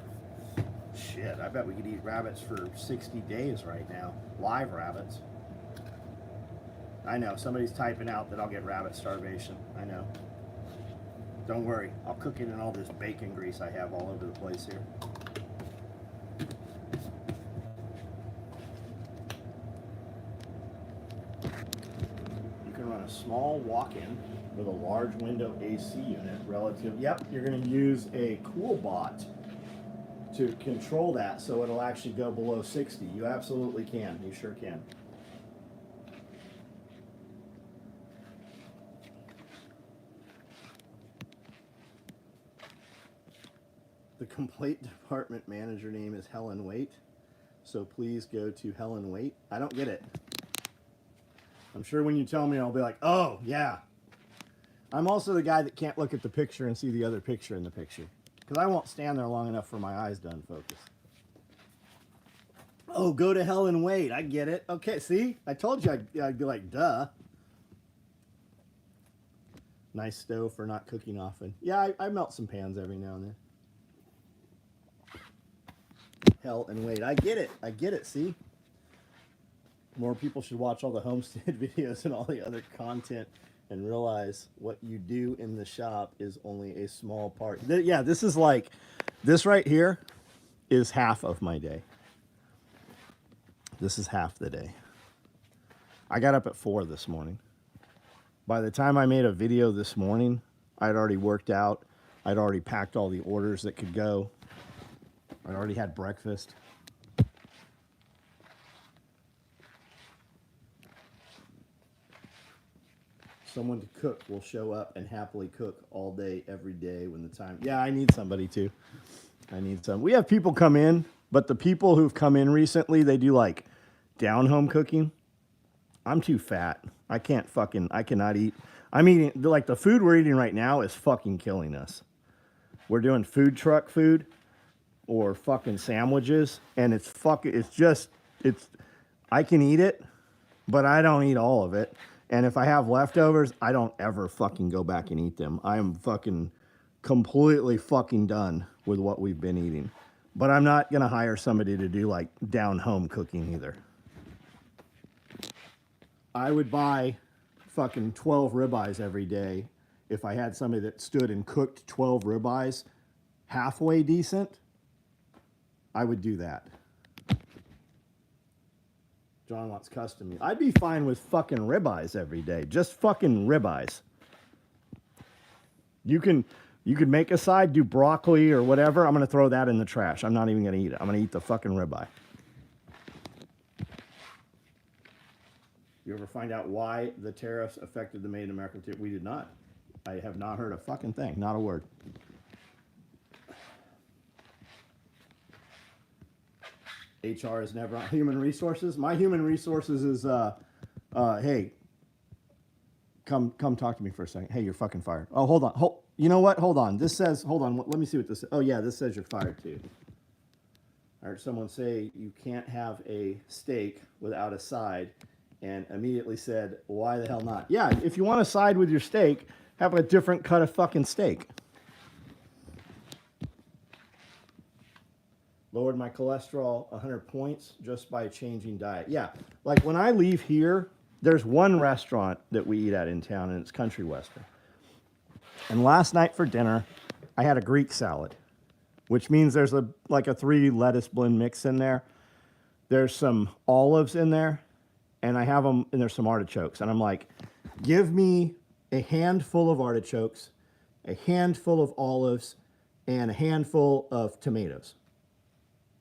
shit, I bet we could eat rabbits for 60 days right now. Live rabbits. I know, somebody's typing out that I'll get rabbit starvation. I know. Don't worry, I'll cook it in all this bacon grease I have all over the place here. You can run a small walk-in with a large window AC unit relative. Yep, you're going to use a cool bot to control that so it'll actually go below 60. You absolutely can. You sure can. The complaint department manager name is Helen Waite, so please go to Helen Waite. I don't get it. I'm sure when you tell me, I'll be like, oh, yeah. I'm also the guy that can't look at the picture and see the other picture in the picture, because I won't stand there long enough for my eyes to unfocus. Oh, go to Helen Waite. I get it. Okay, see? I told you I'd be like, duh. Nice stove for not cooking often. Yeah, I melt some pans every now and then. Hell and wait, I get it, see? More people should watch all the Homestead videos and all the other content and realize what you do in the shop is only a small part. Yeah, this is like, this right here is half of my day. This is half the day. I got up at 4 this morning. By the time I made a video this morning, I'd already worked out. I'd already packed all the orders that could go. I already had breakfast. Someone to cook will show up and happily cook all day, every day when the time... Yeah, I need somebody to. I need some. We have people come in, but the people who've come in recently, they do like down home cooking. I'm too fat. I cannot eat. I'm eating, like the food we're eating right now is fucking killing us. We're doing food truck food. or fucking sandwiches, and it's I can eat it, but I don't eat all of it. And if I have leftovers, I don't ever fucking go back and eat them. I am fucking completely fucking done with what we've been eating. But I'm not going to hire somebody to do like down home cooking either. I would buy fucking 12 ribeyes every day if I had somebody that stood and cooked 12 ribeyes halfway decent. I would do that. John wants custom meat. I'd be fine with fucking ribeyes every day. Just fucking ribeyes. You could make a side, do broccoli or whatever. I'm going to throw that in the trash. I'm not even going to eat it. I'm going to eat the fucking ribeye. You ever find out why the tariffs affected the Made in America? We did not. I have not heard a fucking thing. Not a word. HR is never on human resources. My human resources is, hey, come talk to me for a second. Hey, you're fucking fired. Oh, hold on. You know what? Hold on. This says, hold on. Let me see what this says. Oh, yeah, this says you're fired too. I heard someone say you can't have a steak without a side, and immediately said, why the hell not? Yeah, if you want to side with your steak, have a different cut of fucking steak. Lowered my cholesterol 100 points just by changing diet. Yeah, like when I leave here, there's one restaurant that we eat at in town, and it's Country Western. And last night for dinner, I had a Greek salad, which means there's like a 3 lettuce blend mix in there. There's some olives in there, and I have them, and there's some artichokes. And I'm like, give me a handful of artichokes, a handful of olives, and a handful of tomatoes.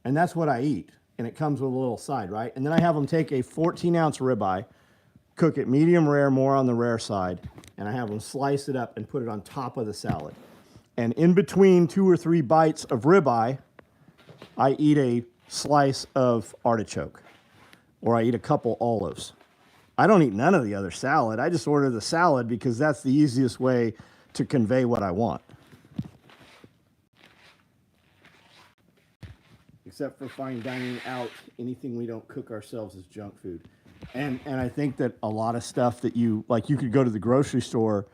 And that's what I eat. And it comes with a little side, right? And then I have them take a 14-ounce ribeye, cook it medium rare, more on the rare side, and I have them slice it up and put it on top of the salad. And in between 2 or 3 bites of ribeye, I eat a slice of artichoke, or I eat a couple olives. I don't eat none of the other salad. I just order the salad because that's the easiest way to convey what I want. Except for fine dining out, anything we don't cook ourselves is junk food. And I think that a lot of stuff that you could go to the grocery store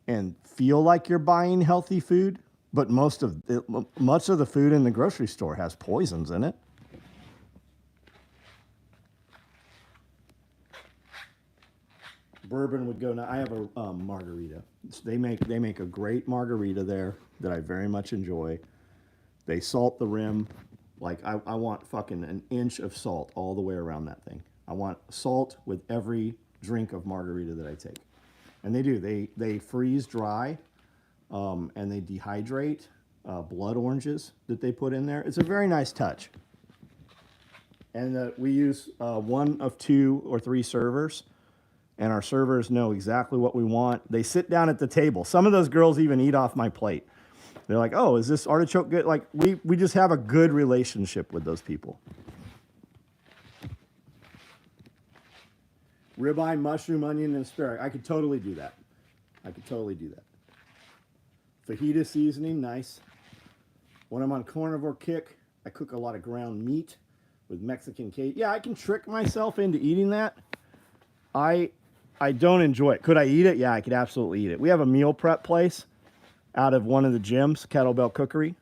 and feel like you're buying healthy food, but much of the food in the grocery store has poisons in it. Bourbon would go now. I have a margarita. They make a great margarita there that I very much enjoy. They salt the rim. Like, I want fucking an inch of salt all the way around that thing. I want salt with every drink of margarita that I take. And they do. They freeze dry, and they dehydrate blood oranges that they put in there. It's a very nice touch. And we use 1 of 2 or 3 servers, and our servers know exactly what we want. They sit down at the table. Some of those girls even eat off my plate. They're like, oh, is this artichoke good? Like, we just have a good relationship with those people. Ribeye, mushroom, onion, and asparagus. I could totally do that. Fajita seasoning, nice. When I'm on carnivore kick, I cook a lot of ground meat with Mexican cake. Yeah, I can trick myself into eating that. I don't enjoy it. Could I eat it? Yeah, I could absolutely eat it. We have a meal prep place out of one of the gyms, Kettlebell Cookery,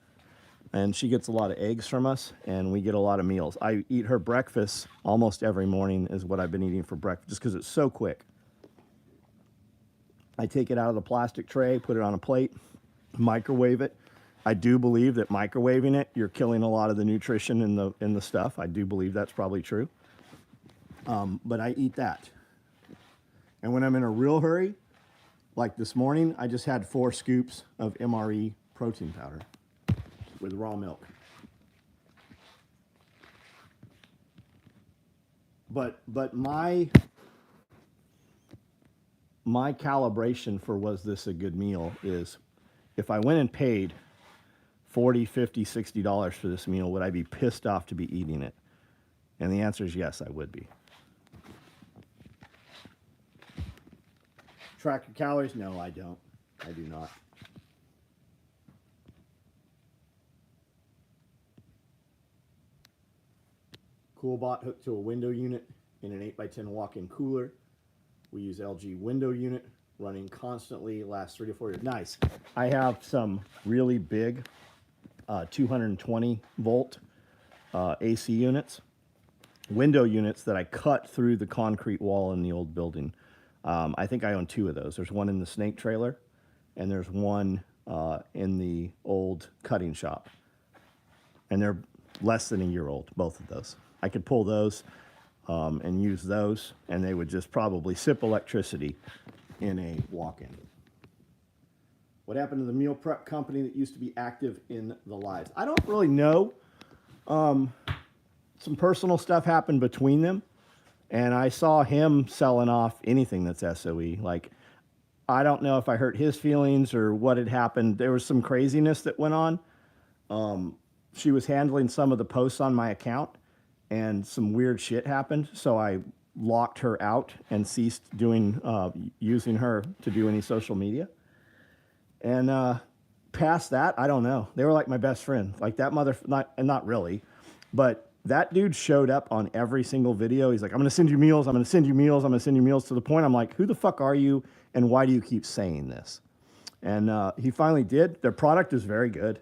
and she gets a lot of eggs from us, and we get a lot of meals. I eat her breakfast almost every morning is what I've been eating for breakfast, just because it's so quick. I take it out of the plastic tray, put it on a plate, microwave it. I do believe that microwaving it, you're killing a lot of the nutrition in the stuff. I do believe that's probably true. But I eat that. And when I'm in a real hurry, like this morning, I just had 4 scoops of MRE protein powder with raw milk. But my calibration for was this a good meal is if I went and paid $40, $50, $60 for this meal, would I be pissed off to be eating it? And the answer is yes, I would be. Track your calories? No, I don't. I do not. CoolBot hooked to a window unit in an 8x10 walk-in cooler. We use LG window unit running constantly, lasts 3 to 4 years. Nice. I have some really big 220 volt AC units, window units that I cut through the concrete wall in the old building. I think I own 2 of those. There's one in the snake trailer, and there's one in the old cutting shop. And they're less than a year old, both of those. I could pull those and use those, and they would just probably sip electricity in a walk-in. What happened to the meal prep company that used to be active in the lives? I don't really know. Some personal stuff happened between them, and I saw him selling off anything that's SOE. Like, I don't know if I hurt his feelings or what had happened. There was some craziness that went on. She was handling some of the posts on my account, and some weird shit happened. So I locked her out and ceased doing using her to do any social media. And past that, I don't know. They were like my best friend. Like that not really, but that dude showed up on every single video. He's like, I'm going to send you meals. I'm going to send you meals. I'm going to send you meals, to the point I'm like, who the fuck are you? And why do you keep saying this? And he finally did. Their product is very good.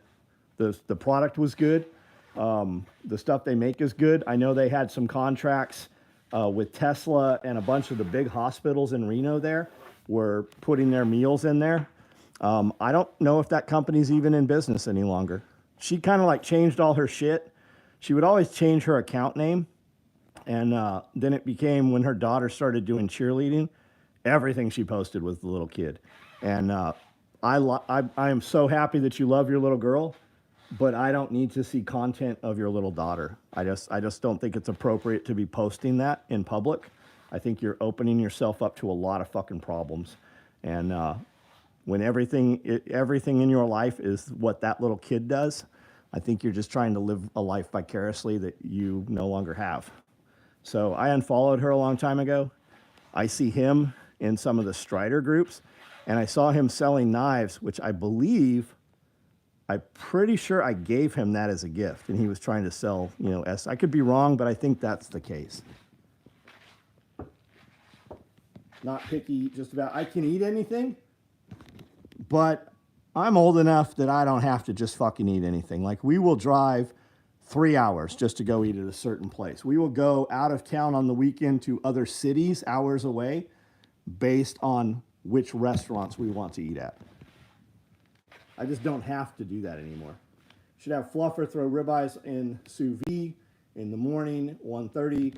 The product was good. The stuff they make is good. I know they had some contracts with Tesla, and a bunch of the big hospitals in Reno there were putting their meals in there. I don't know if that company's even in business any longer. She kind of like changed all her shit. She would always change her account name. And then it became, when her daughter started doing cheerleading, everything she posted was the little kid. And I am so happy that you love your little girl, but I don't need to see content of your little daughter. I just don't think it's appropriate to be posting that in public. I think you're opening yourself up to a lot of fucking problems. And when everything in your life is what that little kid does, I think you're just trying to live a life vicariously that you no longer have. So I unfollowed her a long time ago. I see him in some of the Strider groups, and I saw him selling knives, which I'm pretty sure I gave him that as a gift, and he was trying to sell, I could be wrong, but I think that's the case. Not picky, just about, I can eat anything, but I'm old enough that I don't have to just fucking eat anything. Like, we will drive 3 hours just to go eat at a certain place. We will go out of town on the weekend to other cities hours away based on which restaurants we want to eat at. I just don't have to do that anymore. Should have Fluffer throw ribeyes in sous vide in the morning, 1:30.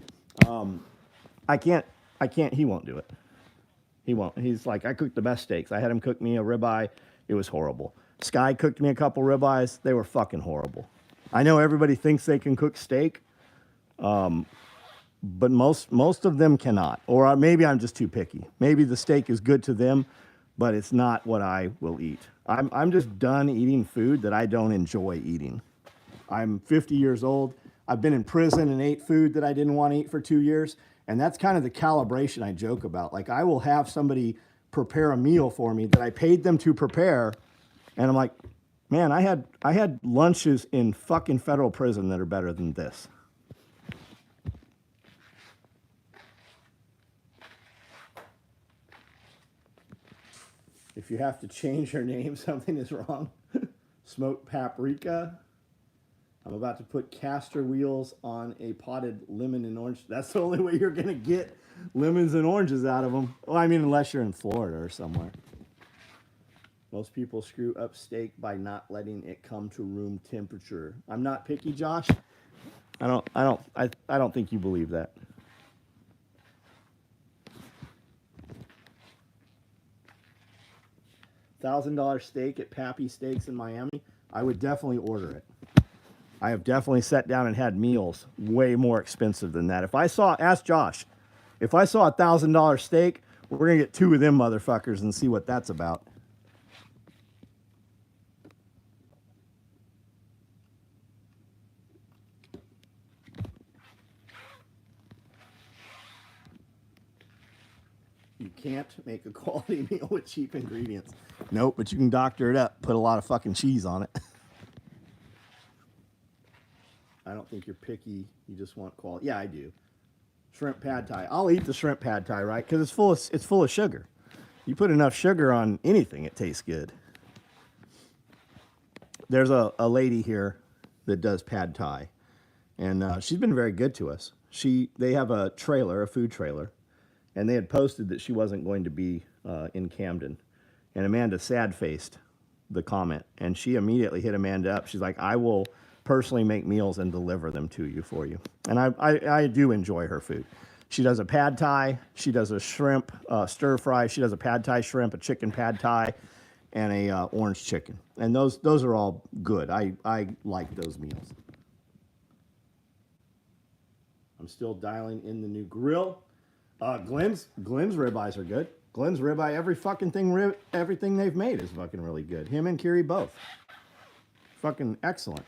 I can't, he won't do it. He won't. He's like, I cook the best steaks. I had him cook me a ribeye. It was horrible. Sky cooked me a couple ribeyes. They were fucking horrible. I know everybody thinks they can cook steak, but most of them cannot. Or maybe I'm just too picky. Maybe the steak is good to them, but it's not what I will eat. I'm just done eating food that I don't enjoy eating. I'm 50 years old. I've been in prison and ate food that I didn't want to eat for 2 years. And that's kind of the calibration I joke about. Like, I will have somebody prepare a meal for me that I paid them to prepare. And I'm like, man, I had lunches in fucking federal prison that are better than this. If you have to change your name, something is wrong. Smoked paprika. I'm about to put castor wheels on a potted lemon and orange. That's the only way you're going to get lemons and oranges out of them. Well, I mean, unless you're in Florida or somewhere. Most people screw up steak by not letting it come to room temperature. I'm not picky, Josh. I don't think you believe that. $1,000 steak at Pappy Steaks in Miami. I would definitely order it. I have definitely sat down and had meals way more expensive than that. Ask Josh, if I saw $1,000 steak, we're going to get 2 of them motherfuckers and see what that's about. You can't make a quality meal with cheap ingredients. Nope, but you can doctor it up, put a lot of fucking cheese on it. I don't think think you're picky. You just want quality. Yeah, I do. Shrimp pad thai. I'll eat the shrimp pad thai, right? Because it's full of sugar. You put enough sugar on anything, it tastes good. There's a lady here that does pad thai, and she's been very good to us. They have a trailer, a food trailer, and they had posted that she wasn't going to be in Camden. And Amanda sad-faced the comment, and she immediately hit Amanda up. She's like, I will personally make meals and deliver them to you for you. And I do enjoy her food. She does a pad thai, she does a shrimp stir fry, she does a pad thai shrimp, a chicken pad thai, and a orange chicken. And those are all good. I like those meals. I'm still dialing in the new grill. Glenn's ribeyes are good. Glenn's ribeye, everything they've made is fucking really good. Him and Kiri both. Fucking excellent.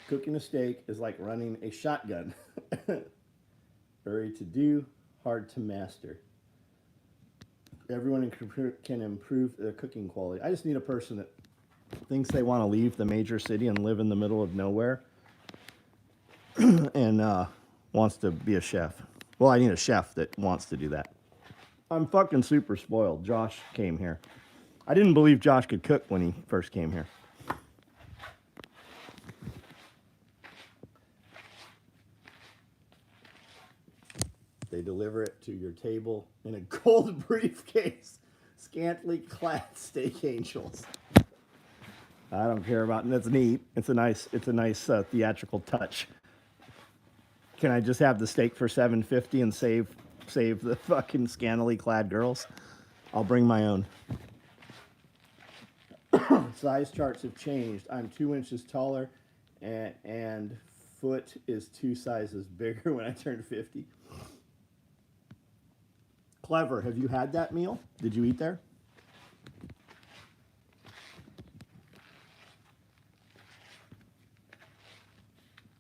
Cooking a steak is like running a shotgun. Very to do, hard to master. Everyone can improve their cooking quality. I just need a person that thinks they want to leave the major city and live in the middle of nowhere and wants to be a chef. Well, I need a chef that wants to do that. I'm fucking super spoiled. Josh came here. I didn't believe Josh could cook when he first came here. They deliver it to your table in a gold briefcase. Scantily clad steak angels. I don't care about it. That's neat. It's a nice theatrical touch. Can I just have the steak for $7.50 and save the fucking scantily clad girls? I'll bring my own. Size charts have changed. I'm 2 inches taller, and foot is 2 sizes bigger when I turned 50. Clever. Have you had that meal? Did you eat there?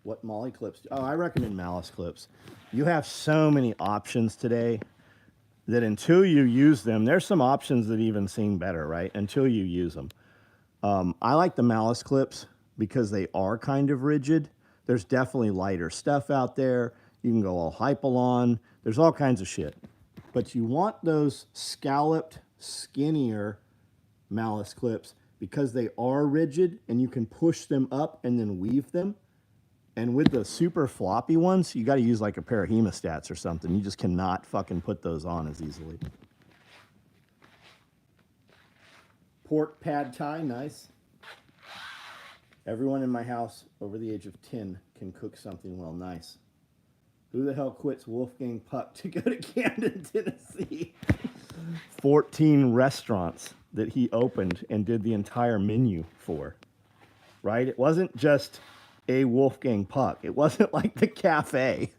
What Molly clips? Oh, I recommend Malice clips. You have so many options today that until you use them, there's some options that even seem better, right? Until you use them. I like the Malice clips because they are kind of rigid. There's definitely lighter stuff out there. You can go all Hypalon. There's all kinds of shit. But you want those scalloped, skinnier Malice clips because they are rigid and you can push them up and then weave them. And with the super floppy ones, you got to use like a pair of hemostats or something. You just cannot fucking put those on as easily. Pork pad thai, nice. Everyone in my house over the age of 10 can cook something well, nice. Who the hell quits Wolfgang Puck to go to Camden, Tennessee? 14 restaurants that he opened and did the entire menu for, right? It wasn't just a Wolfgang Puck. It wasn't like the cafe.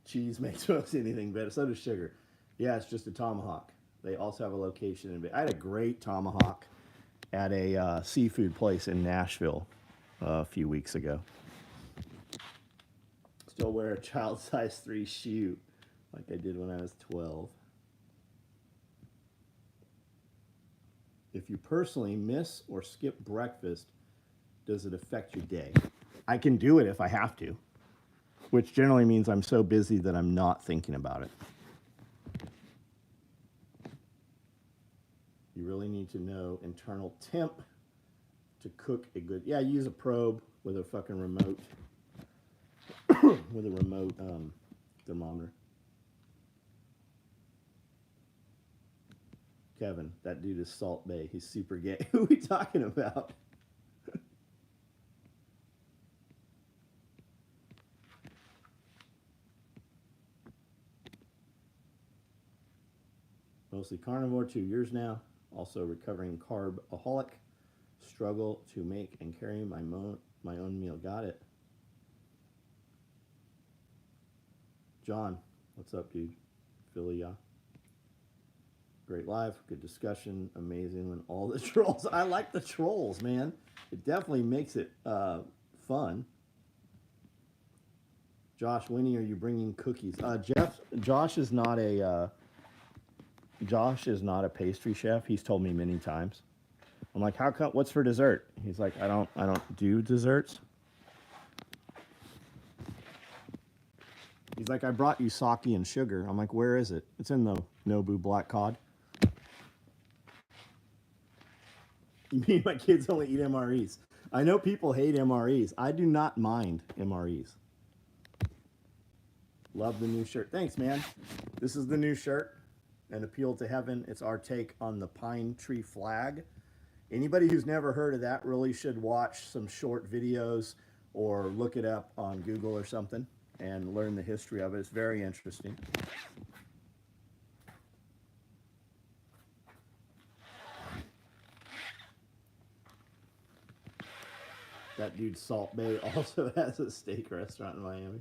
Cheese makes most anything better. So does sugar. Yeah, it's just a tomahawk. They also have a location in. I had a great tomahawk at a seafood place in Nashville a few weeks ago. Still wear a child size 3 shoe like I did when I was 12. If you personally miss or skip breakfast, does it affect your day? I can do it if I have to, which generally means I'm so busy that I'm not thinking about it. You really need to know internal temp to cook a good... Yeah, use a probe with a fucking remote. With a remote thermometer. Kevin, that dude is Salt Bay. He's super gay. Who are we talking about? Mostly carnivore, 2 years now. Also recovering carb-aholic. Struggle to make and carry my own meal. Got it. John, what's up, dude? Philly, yeah. Great live, good discussion, amazing when all the trolls. I like the trolls, man. It definitely makes it fun. Josh, Winnie, are you bringing cookies? Josh is not a pastry chef. He's told me many times. I'm like, how come, what's for dessert? He's like, I don't do desserts. He's like, I brought you sake and sugar. I'm like, where is it? It's in the Nobu black cod. You mean my kids only eat MREs? I know people hate MREs. I do not mind MREs. Love the new shirt. Thanks, man. This is the new shirt, An Appeal to Heaven. It's our take on the pine tree flag. Anybody who's never heard of that really should watch some short videos or look it up on Google or something and learn the history of it. It's very interesting. That dude Salt Bay also has a steak restaurant in Miami.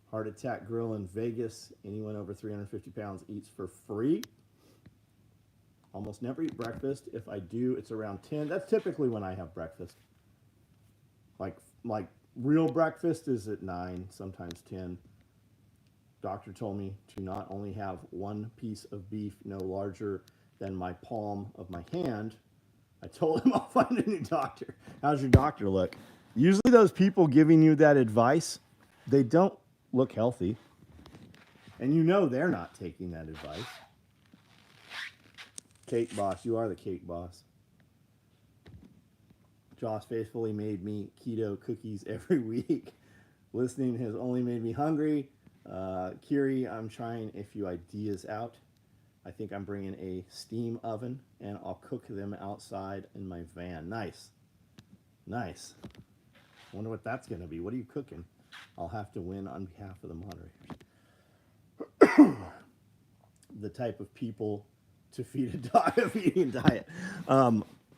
Heart Attack Grill in Vegas. Anyone over 350 pounds eats for free. Almost never eat breakfast. If I do, it's around 10. That's typically when I have breakfast. Like real breakfast is at 9, sometimes 10. Doctor told me to not only have one piece of beef no larger than my palm of my hand. I told him I'll find a new doctor. How's your doctor look? Usually those people giving you that advice, they don't look healthy. And you know they're not taking that advice. Cake boss, you are the cake boss. Josh faithfully made me keto cookies every week. Listening has only made me hungry. Kiri, I'm trying a few ideas out. I think I'm bringing a steam oven, and I'll cook them outside in my van. Nice. Nice. Wonder what that's going to be. What are you cooking? I'll have to win on behalf of the moderators. The type of people to feed a dog a vegan diet.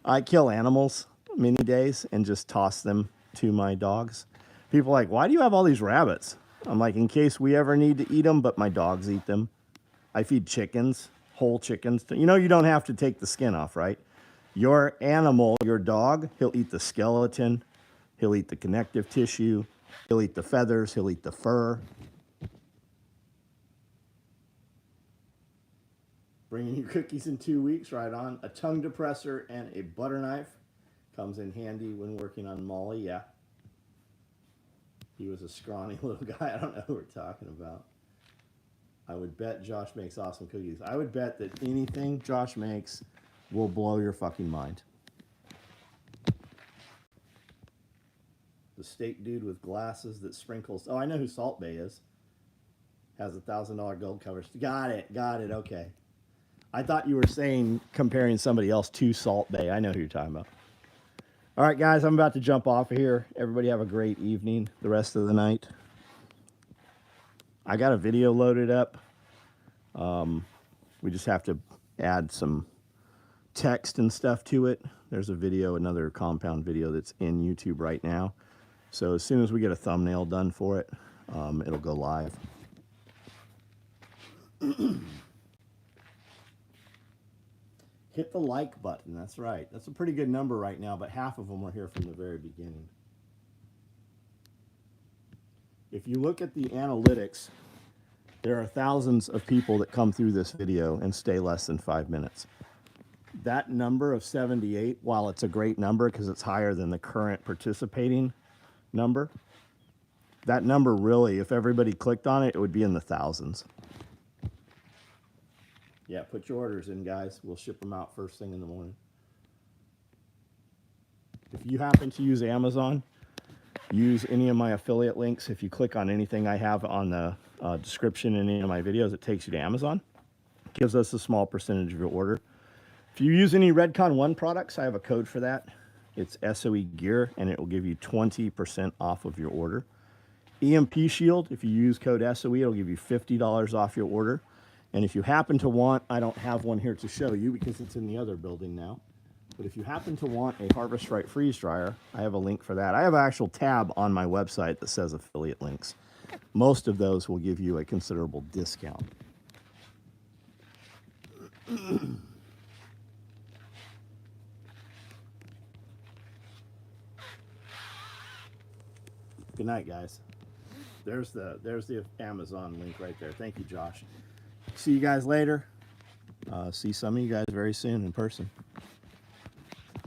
I kill animals many days and just toss them to my dogs. People are like, why do you have all these rabbits? I'm like, in case we ever need to eat them, but my dogs eat them. I feed chickens, whole chickens. You know, you don't have to take the skin off, right? Your animal, your dog, he'll eat the skeleton. He'll eat the connective tissue. He'll eat the feathers. He'll eat the fur. Bringing you cookies in 2 weeks, right on. A tongue depressor and a butter knife. Comes in handy when working on Molly, yeah. He was a scrawny little guy. I don't know who we're talking about. I would bet Josh makes awesome cookies. I would bet that anything Josh makes will blow your fucking mind. The steak dude with glasses that sprinkles. Oh, I know who Salt Bay is. Has $1,000 gold covers. Got it. Okay. I thought you were saying comparing somebody else to Salt Bay. I know who you're talking about. All right, guys, I'm about to jump off of here. Everybody have a great evening the rest of the night. I got a video loaded up. We just have to add some text and stuff to it. There's a video, another compound video that's in YouTube right now. So as soon as we get a thumbnail done for it, it'll go live. Hit the like button. That's right. That's a pretty good number right now, but half of them were here from the very beginning. If you look at the analytics, there are thousands of people that come through this video and stay less than 5 minutes. That number of 78, while it's a great number because it's higher than the current participating number, that number really, if everybody clicked on it, it would be in the thousands. Yeah, put your orders in, guys. We'll ship them out first thing in the morning. If you happen to use Amazon, use any of my affiliate links. If you click on anything I have on the description in any of my videos, it takes you to Amazon. It gives us a small percentage of your order. If you use any Redcon 1 products, I have a code for that. It's SOE Gear, and it will give you 20% off of your order. EMP Shield, if you use code SOE, it'll give you $50 off your order. And if you happen to want, I don't have one here to show you because it's in the other building now, but if you happen to want a Harvest Right freeze dryer, I have a link for that. I have an actual tab on my website that says affiliate links. Most of those will give you a considerable discount. Good night, guys. There's the Amazon link right there. Thank you, Josh. See you guys later. See some of you guys very soon in person.